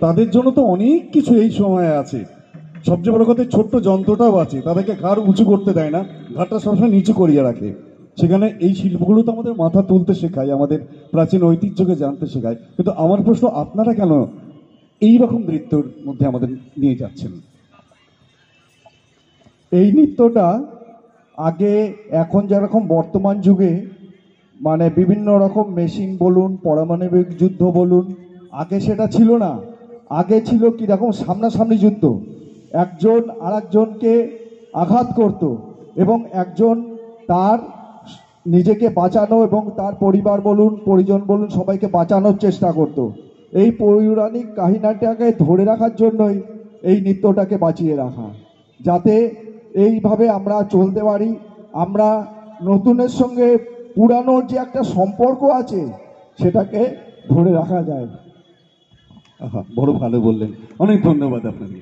তাদের জন্য তো অনেক কিছু এই সময়ে আছে। সবচেয়ে বড় কথা, ছোট্ট যন্ত্রটাও আছে, তাদেরকে ঘাড় উঁচু করতে দেয় না, ঘাড়টা সবসময় নিচু করিয়ে রাখে। সেখানে এই শিল্পগুলো তো আমাদের মাথা তুলতে শেখায়, আমাদের প্রাচীন ঐতিহ্যকে জানতে শেখায়। কিন্তু আমার প্রশ্ন, আপনারা কেন এই রকম নৃত্যর মধ্যে আমাদের নিয়ে যাচ্ছেন? এই নৃত্যটা আগে, এখন যেরকম বর্তমান যুগে মানে বিভিন্ন রকম মেশিন বলুন, পারমাণবিক যুদ্ধ বলুন, আগে সেটা ছিল না। আগে ছিল কীরকম সামনাসামনি যুদ্ধ, একজন আর একজনকে আঘাত করত এবং একজন তার নিজেকে বাঁচানো এবং তার পরিবার বলুন, পরিজন বলুন, সবাইকে বাঁচানোর চেষ্টা করত। এই পৌরাণিক কাহিনীটাকে ধরে রাখার জন্যই এই নৃত্যটাকে বাঁচিয়ে রাখা, যাতে এইভাবে আমরা চলতে পারি। আমরা নতুনের সঙ্গে পুরানোর যে একটা সম্পর্ক আছে সেটাকে ধরে রাখা যায়। আহা, বড় ভালো বললেন, অনেক ধন্যবাদ আপনাকে।